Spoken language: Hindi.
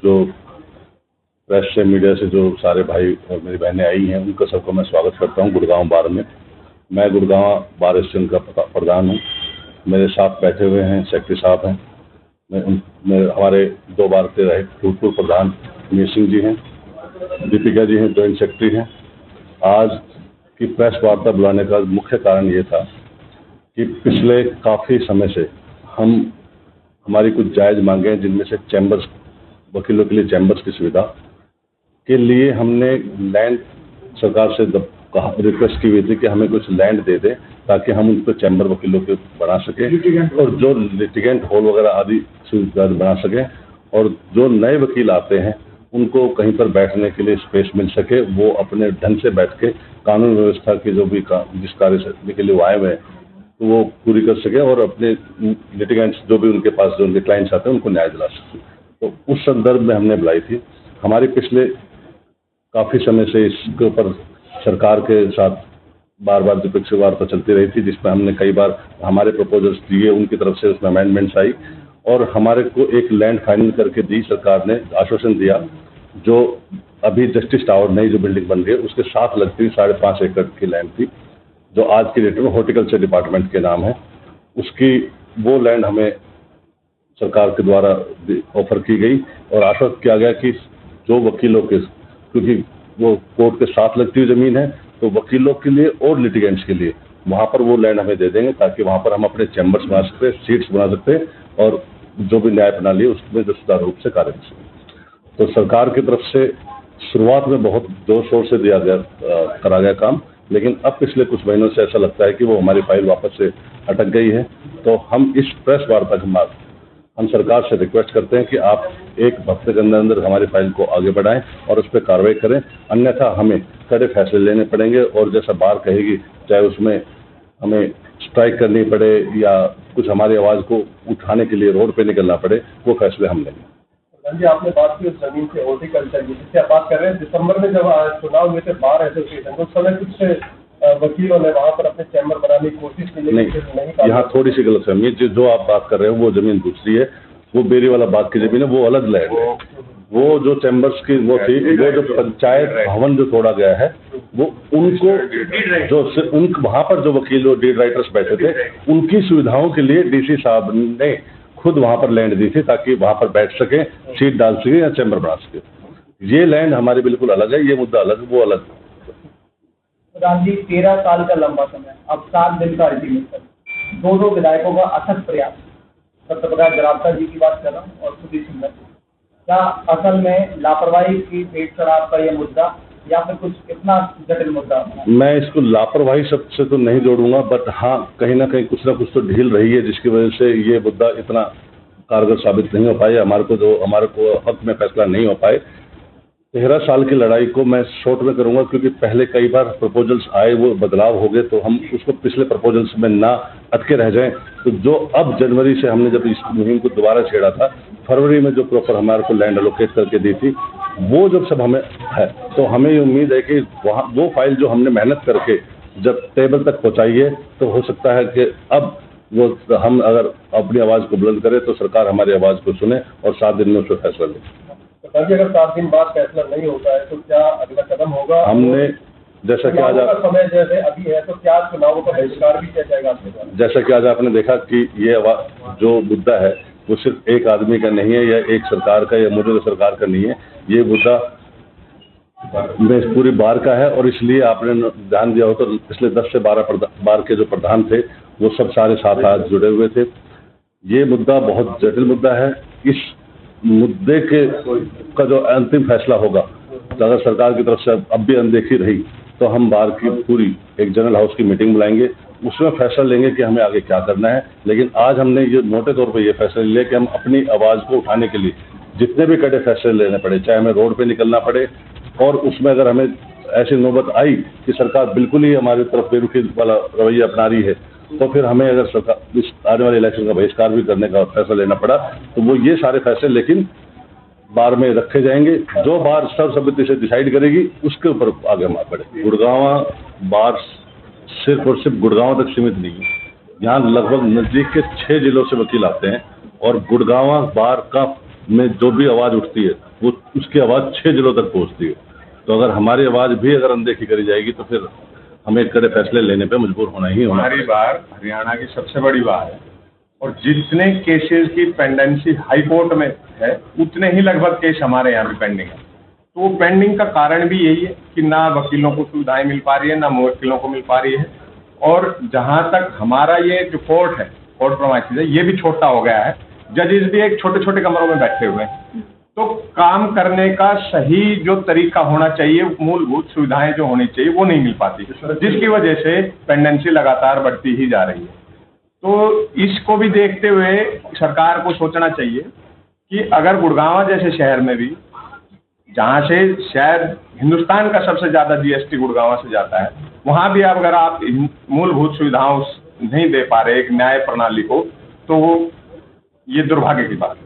जो प्रेस से, मीडिया से जो सारे भाई और मेरी बहनें आई हैं, उनका सबका मैं स्वागत करता हूं गुड़गांव बार में। मैं गुड़गांव बार एसोसिएशन का प्रधान हूं। मेरे साथ बैठे हुए हैं सेक्रेटरी साहब हैं, हमारे 2 बार के रहे भूतपूर्व प्रधान मीर सिंह जी हैं, दीपिका जी हैं, जॉइंट सेक्रेटरी हैं। आज की प्रेस वार्ता बुलाने का मुख्य कारण ये था कि पिछले काफ़ी समय से हमारी कुछ जायज़ मांगे हैं, जिनमें से चैम्बर्स, वकीलों के लिए चैम्बर्स की सुविधा के लिए हमने लैंड सरकार से रिक्वेस्ट की हुई थी कि हमें कुछ लैंड दे दें ताकि हम उन पर चैम्बर वकीलों के बना सकें और जो लिटिगेंट हॉल वगैरह आदि सुविधा बना सकें, और जो नए वकील आते हैं उनको कहीं पर बैठने के लिए स्पेस मिल सके, वो अपने ढंग से बैठ के कानून व्यवस्था की जो भी जिस कार्य के लिए वो आए हुए हैं तो वो पूरी कर सके और अपने लिटिगेंट्स जो भी उनके पास जो उनके क्लाइंट्स आते हैं उनको न्याय दिला सके। तो उस संदर्भ में हमने बुलाई थी। हमारी पिछले काफ़ी समय से इसके ऊपर सरकार के साथ बार बार द्विपक्षीय वार्ता चलती रही थी, जिसमें हमने कई बार हमारे प्रपोजल्स दिए, उनकी तरफ से उसमें अमेंडमेंट्स आई और हमारे को एक लैंड फाइनल करके दी। सरकार ने आश्वासन दिया जो अभी जस्टिस टावर नई जो बिल्डिंग बन रही है उसके साथ लगती 5.5 एकड़ की लैंड थी, जो आज की डेट में हॉर्टिकल्चर डिपार्टमेंट के नाम है। उसकी वो लैंड हमें सरकार के द्वारा ऑफर की गई और आश्वस्त किया गया कि जो वकीलों के, क्योंकि वो कोर्ट के साथ लगती हुई ज़मीन है, तो वकीलों के लिए और लिटिगेंट्स के लिए वहाँ पर वो लैंड हमें दे देंगे ताकि वहाँ पर हम अपने चैम्बर्स बना सकते, सीट्स बना सकते और जो भी न्याय प्रणाली है उसमें जो सुचारू रूप से कार्य कर सकें। तो सरकार की तरफ से शुरुआत में बहुत जोर शोर से करा गया काम, लेकिन अब पिछले कुछ महीनों से ऐसा लगता है कि वो हमारी फाइल वापस से अटक गई है। तो हम इस प्रेस वार्ता के बाद हम सरकार से रिक्वेस्ट करते हैं कि आप एक हफ्ते के अंदर अंदर हमारी फाइल को आगे बढ़ाएं और उस पर कार्रवाई करें, अन्यथा हमें कड़े फैसले लेने पड़ेंगे और जैसा बार कहेगी, चाहे उसमें हमें स्ट्राइक करनी पड़े या कुछ हमारी आवाज़ को उठाने के लिए रोड पे निकलना पड़े, वो फैसले हम लेंगे। जी, आपने बात की उस जमीन से हॉर्टिकल्चर की, जिससे आप बात कर रहे हैं। दिसंबर में जब चुनाव हुए थे बार एसोसिएशन, उस समय कुछ वकीलों ने वहाँ पर अपने चैम्बर बनाने की कोशिश की, नहीं, यहाँ थोड़ी सी गलतफहमी है। जो आप बात कर रहे हो वो जमीन दूसरी है, वो बेरीवाला बाग की जमीन है, वो अलग लैंड है। वो जो चैम्बर्स की वो थी, वो जो पंचायत भवन जो तोड़ा गया है, वो उनको जो वहाँ पर जो वकील डीड राइटर्स बैठे थे उनकी सुविधाओं के लिए डीसी साहब ने खुद वहाँ पर लैंड दी थी ताकि वहाँ पर बैठ सके, सीट डाल सके या चैम्बर बना सके। ये लैंड हमारी बिल्कुल अलग है, ये मुद्दा अलग, वो अलग। प्रधान जी, 13 साल का लंबा समय, अब 7 दिन का अल्टीमेटम, दोनों विधायकों का अथक प्रयास, सत्यप्रकाश जरावता जी की बात कर रहा हूँ और सुधीर सिंह, क्या असल में लापरवाही की पेट शराब का यह मुद्दा या फिर कुछ इतना जटिल मुद्दा? मैं इसको लापरवाही शब्द से तो नहीं जोड़ूंगा, बट हाँ कहीं ना कहीं कुछ ना कुछ तो ढील रही है जिसकी वजह से ये मुद्दा इतना कारगर साबित नहीं हो पाए, हमारे को हक में फैसला नहीं हो पाए। 13 साल की लड़ाई को मैं शॉर्ट में करूंगा, क्योंकि पहले कई बार प्रपोजल्स आए, वो बदलाव हो गए, तो हम उसको पिछले प्रपोजल्स में ना अटके रह जाएं। तो जो अब जनवरी से हमने जब इस मुहिम को दोबारा छेड़ा था, फरवरी में जो प्रॉपर हमारे को लैंड एलोकेट करके दी थी, वो जब सब हमें है, तो हमें ये उम्मीद है कि वहाँ वो फाइल जो हमने मेहनत करके जब टेबल तक पहुँचाई है, तो हो सकता है कि अब वो हम अगर अपनी आवाज़ को बुलंद करें तो सरकार हमारी आवाज़ को सुने और 7 दिन में उस पर फैसला ले। अगर 7 दिन बाद फैसला नहीं होता है तो क्या अगला कदम होगा? हमने जैसा कि आज समय जैसे अभी है, तो क्या चुनावों का बहिष्कार भी किया जाएगा आपके द्वारा? जैसा कि आज आपने देखा कि ये जो मुद्दा है वो सिर्फ एक आदमी का नहीं है या एक सरकार का या मौजूदा सरकार का नहीं है, ये मुद्दा पूरी बार का है। और इसलिए आपने ध्यान दिया हो तो पिछले 10 से 12 बार के जो प्रधान थे वो सब सारे साथ आज जुड़े हुए थे। ये मुद्दा बहुत जटिल मुद्दा है। इस मुद्दे का जो अंतिम फैसला होगा, तो अगर सरकार की तरफ से अब भी अनदेखी रही तो हम बार की पूरी एक जनरल हाउस की मीटिंग बुलाएंगे, उसमें फैसला लेंगे कि हमें आगे क्या करना है। लेकिन आज हमने ये मोटे तौर पर ये फैसला लिया कि हम अपनी आवाज़ को उठाने के लिए जितने भी कड़े फैसले लेने पड़े, चाहे हमें रोड पे निकलना पड़े, और उसमें अगर हमें ऐसी नौबत आई कि सरकार बिल्कुल ही हमारी तरफ बेरुखी वाला रवैया अपना रही है, तो फिर हमें अगर सरकार इस आने वाले इलेक्शन का बहिष्कार भी करने का फैसला लेना पड़ा, तो वो ये सारे फैसले लेकिन बार में रखे जाएंगे। जो बार सर्वसम्मति से डिसाइड करेगी उसके ऊपर आगे हम बढ़े। गुड़गांव बार सिर्फ और सिर्फ गुड़गांव तक सीमित नहीं है, यहाँ लगभग नज़दीक के 6 जिलों से वकील आते हैं और गुड़गांव बार का में जो भी आवाज़ उठती है वो उसकी आवाज़ 6 जिलों तक पहुंचती है। तो अगर हमारी आवाज़ भी अगर अनदेखी करी जाएगी तो फिर हमें कड़े फैसले लेने पे मजबूर होना ही होना। हमारी बार हरियाणा की सबसे बड़ी बार है और जितने केसेस की पेंडेंसी हाई कोर्ट में है उतने ही लगभग केस हमारे यहाँ भी पेंडिंग है। तो वो पेंडिंग का कारण भी यही है कि ना वकीलों को सुविधाएं मिल पा रही है, ना मुवक्किलों को मिल पा रही है। और जहाँ तक हमारा ये जो कोर्ट है, कोर्ट प्रोमाइसिस है, ये भी छोटा हो गया है। जजेस भी एक छोटे छोटे कमरों में बैठे हुए हैं। तो काम करने का सही जो तरीका होना चाहिए, मूलभूत सुविधाएं जो होनी चाहिए वो नहीं मिल पाती, जिसकी वजह से पेंडेंसी लगातार बढ़ती ही जा रही है। तो इसको भी देखते हुए सरकार को सोचना चाहिए कि अगर गुड़गांव जैसे शहर में भी, जहाँ से शायद हिंदुस्तान का सबसे ज़्यादा जीएसटी गुड़गांव से जाता है, वहाँ भी अगर आप मूलभूत सुविधाओं नहीं दे पा रहे एक न्याय प्रणाली को, तो ये दुर्भाग्य की बात है।